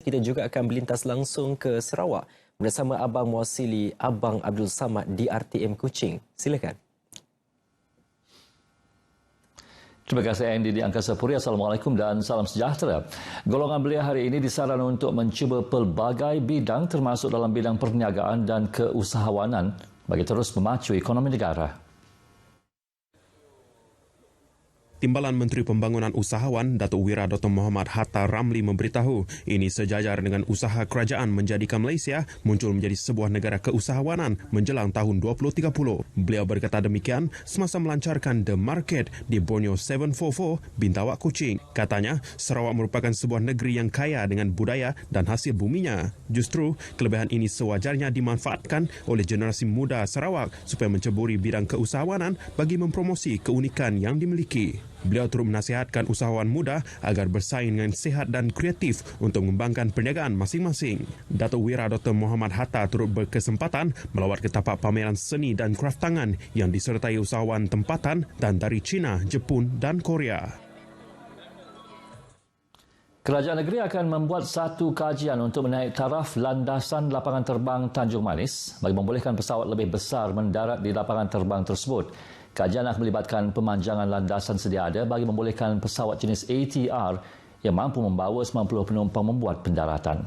Kita juga akan melintas langsung ke Sarawak bersama Abang Muasili Abang Abdul Samad di RTM Kuching. Silakan. Terima kasih Andy di Angkasa Puri. Assalamualaikum dan salam sejahtera. Golongan belia hari ini disaran untuk mencuba pelbagai bidang termasuk dalam bidang perniagaan dan keusahawanan bagi terus memacu ekonomi negara. Timbalan Menteri Pembangunan Usahawan Datuk Wira Dr. Mohamad Hatta Ramli memberitahu ini sejajar dengan usaha kerajaan menjadikan Malaysia muncul menjadi sebuah negara keusahawanan menjelang tahun 2030. Beliau berkata demikian semasa melancarkan The Market di Borneo 744 Bintawak Kuching. Katanya, Sarawak merupakan sebuah negeri yang kaya dengan budaya dan hasil buminya. Justru, kelebihan ini sewajarnya dimanfaatkan oleh generasi muda Sarawak supaya menceburi bidang keusahawanan bagi mempromosi keunikan yang dimiliki. Beliau turut menasihatkan usahawan muda agar bersaing dengan sihat dan kreatif untuk mengembangkan perniagaan masing-masing. Datuk Wira Dr. Mohamad Hatta turut berkesempatan melawat ke tapak pameran seni dan kraf tangan yang disertai usahawan tempatan dan dari China, Jepun dan Korea. Kerajaan negeri akan membuat satu kajian untuk menaik taraf landasan lapangan terbang Tanjung Manis bagi membolehkan pesawat lebih besar mendarat di lapangan terbang tersebut. Kajian akan melibatkan pemanjangan landasan sedia ada bagi membolehkan pesawat jenis ATR yang mampu membawa 90 penumpang membuat pendaratan.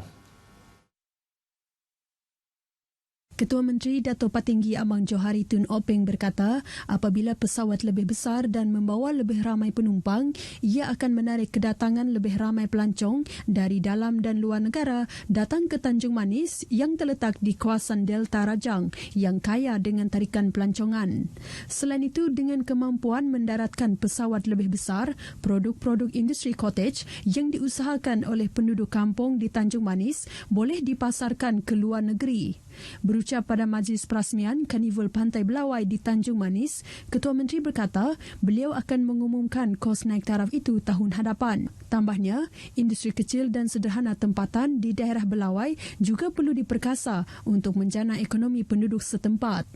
Ketua Menteri Dato' Patinggi Amang Johari Tun Openg berkata, apabila pesawat lebih besar dan membawa lebih ramai penumpang, ia akan menarik kedatangan lebih ramai pelancong dari dalam dan luar negara datang ke Tanjung Manis yang terletak di kawasan Delta Rajang yang kaya dengan tarikan pelancongan. Selain itu, dengan kemampuan mendaratkan pesawat lebih besar, produk-produk industri cottage yang diusahakan oleh penduduk kampung di Tanjung Manis boleh dipasarkan ke luar negeri. Berucap pada majlis perasmian Karnival Pantai Belawai di Tanjung Manis, Ketua Menteri berkata beliau akan mengumumkan kos naik taraf itu tahun hadapan. Tambahnya, industri kecil dan sederhana tempatan di daerah Belawai juga perlu diperkasa untuk menjana ekonomi penduduk setempat.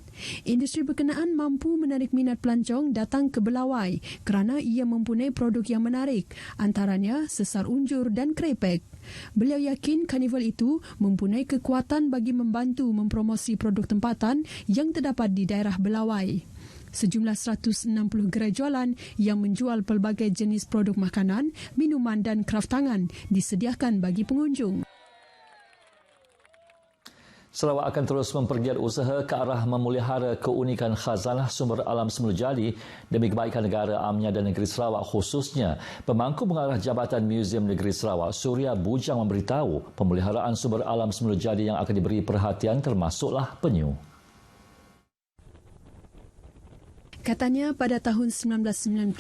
Industri berkenaan mampu menarik minat pelancong datang ke Belawai kerana ia mempunyai produk yang menarik, antaranya sesar unjur dan krepek. Beliau yakin karnival itu mempunyai kekuatan bagi membantu mempromosi produk tempatan yang terdapat di daerah Belawai. Sejumlah 160 gerai jualan yang menjual pelbagai jenis produk makanan, minuman dan kraf tangan disediakan bagi pengunjung. Sarawak akan terus mempergiat usaha ke arah memelihara keunikan khazanah sumber alam semula jadi demi kebaikan negara amnya dan negeri Sarawak khususnya. Pemangku pengarah Jabatan Muzium Negeri Sarawak, Surya Bujang memberitahu pemeliharaan sumber alam semula jadi yang akan diberi perhatian termasuklah penyu. Katanya pada tahun 1999,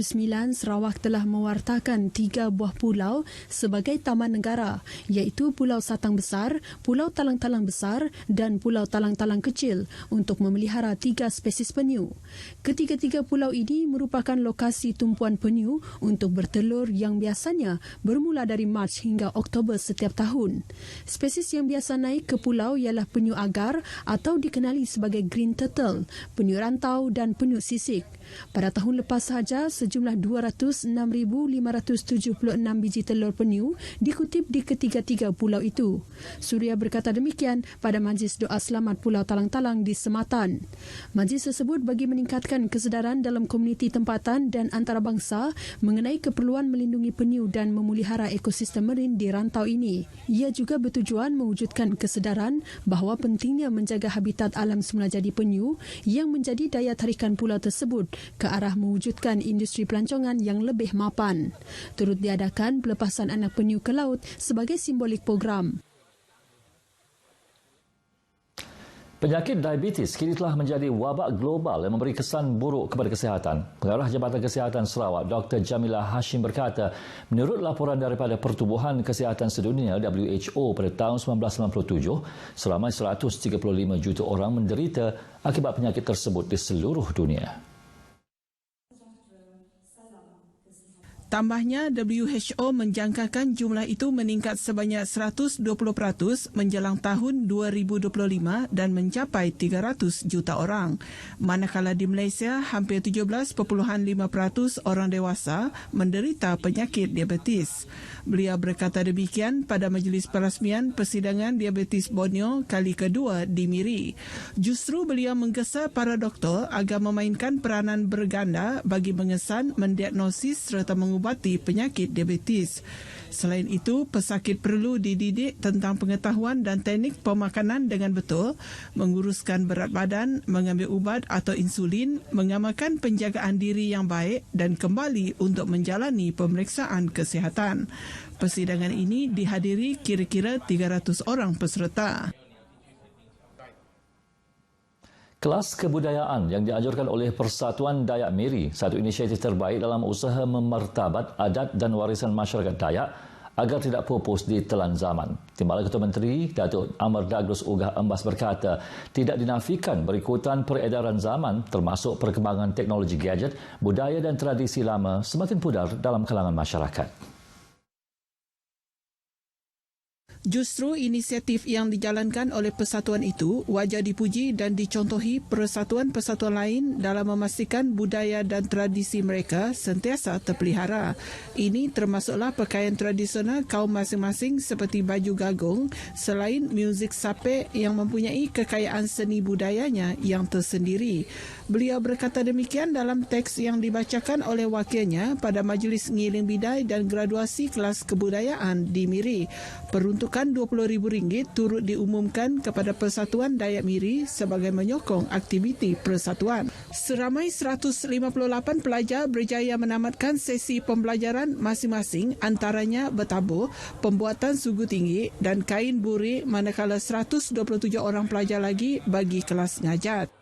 Sarawak telah mewartakan 3 buah pulau sebagai taman negara, iaitu Pulau Satang Besar, Pulau Talang-Talang Besar dan Pulau Talang-Talang Kecil untuk memelihara 3 spesies penyu. Ketiga-tiga pulau ini merupakan lokasi tumpuan penyu untuk bertelur yang biasanya bermula dari Mac hingga Oktober setiap tahun. Spesies yang biasa naik ke pulau ialah penyu agar atau dikenali sebagai green turtle, penyu rantau dan penyu sisik. Pada tahun lepas sahaja, sejumlah 206,576 biji telur penyu dikutip di ketiga-tiga pulau itu. Surya berkata demikian pada Majlis Doa Selamat Pulau Talang-Talang di Sematan. Majlis tersebut bagi meningkatkan kesedaran dalam komuniti tempatan dan antarabangsa mengenai keperluan melindungi penyu dan memelihara ekosistem marin di rantau ini. Ia juga bertujuan mewujudkan kesedaran bahawa pentingnya menjaga habitat alam semula jadi penyu yang menjadi daya tarikan pulau tersebut ke arah mewujudkan industri pelancongan yang lebih mapan. Turut diadakan pelepasan anak penyu ke laut sebagai simbolik program. Penyakit diabetes kini telah menjadi wabak global yang memberi kesan buruk kepada kesihatan. Pengarah Jabatan Kesihatan Sarawak, Dr. Jamilah Hashim berkata, menurut laporan daripada Pertubuhan Kesihatan Sedunia WHO pada tahun 1997, selama 135 juta orang menderita akibat penyakit tersebut di seluruh dunia. Tambahnya, WHO menjangkakan jumlah itu meningkat sebanyak 120% menjelang tahun 2025 dan mencapai 300 juta orang. Manakala di Malaysia, hampir 17.5% orang dewasa menderita penyakit diabetes. Beliau berkata demikian pada majlis perasmian persidangan diabetes Borneo kali kedua di Miri. Justru beliau menggesa para doktor agar memainkan peranan berganda bagi mengesan, mendiagnosis serta mengubati penyakit diabetes. Selain itu, pesakit perlu dididik tentang pengetahuan dan teknik pemakanan dengan betul, menguruskan berat badan, mengambil ubat atau insulin, mengamalkan penjagaan diri yang baik dan kembali untuk menjalani pemeriksaan kesihatan. Persidangan ini dihadiri kira-kira 300 orang peserta. Kelas kebudayaan yang dianjurkan oleh Persatuan Dayak Miri, satu inisiatif terbaik dalam usaha memartabat adat dan warisan masyarakat Dayak agar tidak pupus di telan zaman. Timbalan Ketua Menteri, Datuk Amar Douglas Ugah Embas berkata, tidak dinafikan berikutan peredaran zaman termasuk perkembangan teknologi gadget, budaya dan tradisi lama semakin pudar dalam kalangan masyarakat. Justru inisiatif yang dijalankan oleh persatuan itu wajar dipuji dan dicontohi persatuan-persatuan lain dalam memastikan budaya dan tradisi mereka sentiasa terpelihara. Ini termasuklah pakaian tradisional kaum masing-masing seperti baju gagong, selain muzik sapek yang mempunyai kekayaan seni budayanya yang tersendiri. Beliau berkata demikian dalam teks yang dibacakan oleh wakilnya pada majlis ngiling bidai dan graduasi kelas kebudayaan di Miri. Peruntukan RM20,000 turut diumumkan kepada Persatuan Dayak Miri sebagai menyokong aktiviti persatuan. Seramai 158 pelajar berjaya menamatkan sesi pembelajaran masing-masing, antaranya bertabuh, pembuatan sugu tinggi dan kain burik, manakala 127 orang pelajar lagi bagi kelas ngajar.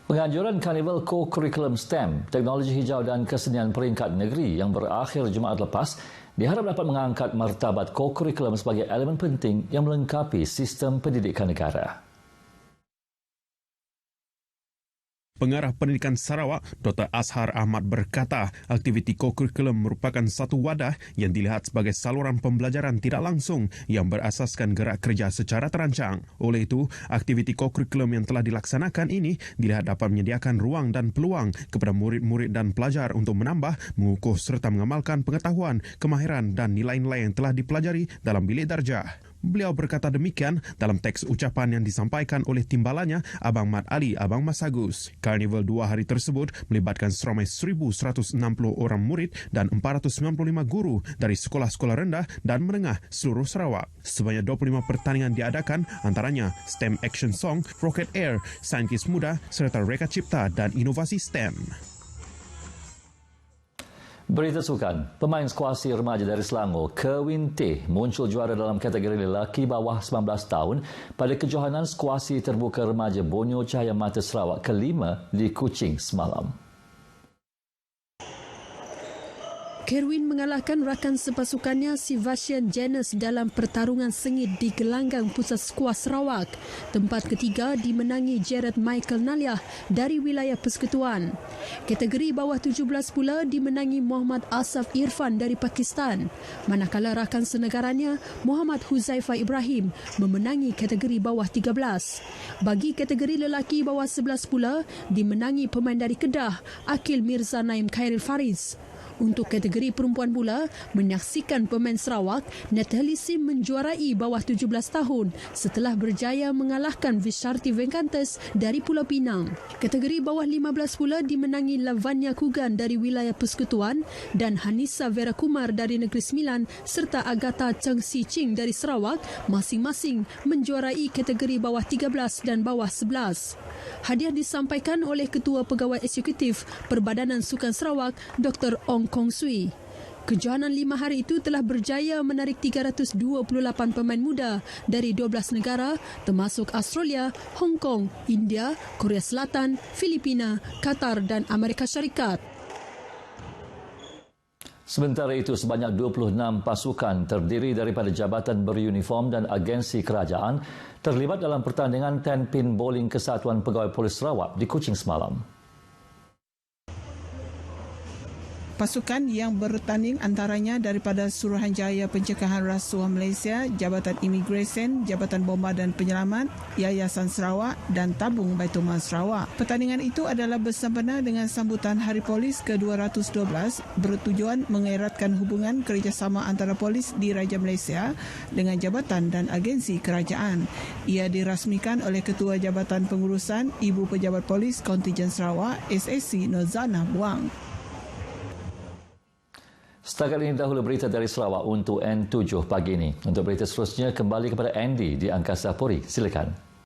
Penganjuran Karnival Co-Curriculum STEM, Teknologi Hijau dan Kesenian Peringkat Negeri yang berakhir Jumaat lepas diharap dapat mengangkat martabat co-curriculum sebagai elemen penting yang melengkapi sistem pendidikan negara. Pengarah Pendidikan Sarawak, Dr. Azhar Ahmad berkata, aktiviti co-curriculum merupakan satu wadah yang dilihat sebagai saluran pembelajaran tidak langsung yang berasaskan gerak kerja secara terancang. Oleh itu, aktiviti co-curriculum yang telah dilaksanakan ini dilihat dapat menyediakan ruang dan peluang kepada murid-murid dan pelajar untuk menambah, mengukuh serta mengamalkan pengetahuan, kemahiran dan nilai-nilai yang telah dipelajari dalam bilik darjah. Beliau berkata demikian dalam teks ucapan yang disampaikan oleh timbalannya Abang Mat Ali Abang Mas Agus. Karnival 2 hari tersebut melibatkan seramai 1,160 orang murid dan 495 guru dari sekolah-sekolah rendah dan menengah seluruh Sarawak. Sebanyak 25 pertandingan diadakan, antaranya STEM Action Song, Rocket Air, Saintis Muda serta Reka Cipta dan Inovasi STEM. Berita sukan, pemain skuasi remaja dari Selangor, Kerwin Teh, muncul juara dalam kategori lelaki bawah 19 tahun pada kejohanan skuasi terbuka remaja Borneo Cahaya Mata Sarawak ke-5 di Kuching semalam. Kerwin mengalahkan rakan sepasukannya Sebastian Janus dalam pertarungan sengit di gelanggang Pusat Skuas Sarawak. Tempat ketiga dimenangi Jared Michael Naliah dari wilayah Persekutuan. Kategori bawah 17 pula dimenangi Muhammad Asaf Irfan dari Pakistan. Manakala rakan senegaranya Muhammad Huzaifah Ibrahim memenangi kategori bawah 13. Bagi kategori lelaki bawah 11 pula dimenangi pemain dari Kedah, Akil Mirza Naim Khairil Faris. Untuk kategori perempuan pula, menyaksikan pemain Sarawak, Natalie Sim menjuarai bawah 17 tahun setelah berjaya mengalahkan Visharti Venkantes dari Pulau Pinang. Kategori bawah 15 pula dimenangi Lavanya Kugan dari wilayah Persekutuan dan Hanisa Vera Kumar dari Negeri Sembilan serta Agatha Cheng Si Ching dari Sarawak masing-masing menjuarai kategori bawah 13 dan bawah 11. Hadiah disampaikan oleh Ketua Pegawai Eksekutif Perbadanan Sukan Sarawak, Dr. Ong Kong Sui. Kejohanan 5 hari itu telah berjaya menarik 328 pemain muda dari 12 negara termasuk Australia, Hong Kong, India, Korea Selatan, Filipina, Qatar dan Amerika Syarikat. Sementara itu, sebanyak 26 pasukan terdiri daripada jabatan beruniform dan agensi kerajaan terlibat dalam pertandingan 10 pin bowling Kesatuan Pegawai Polis Sarawak di Kuching semalam. Pasukan yang bertanding antaranya daripada Suruhanjaya Pencegahan Rasuah Malaysia, Jabatan Imigresen, Jabatan Bomba dan Penyelamat, Yayasan Sarawak dan Tabung Baitul Mal Sarawak. Pertandingan itu adalah bersempena dengan sambutan Hari Polis ke-212 bertujuan mengeratkan hubungan kerjasama antara polis di Raja Malaysia dengan jabatan dan agensi kerajaan. Ia dirasmikan oleh Ketua Jabatan Pengurusan Ibu Pejabat Polis Kontijen Sarawak, SAC Nozana Buang. Setakat ini dahulu berita dari Sarawak untuk N7 pagi ini. Untuk berita seterusnya, kembali kepada Andy di Angkasa Puri. Silakan.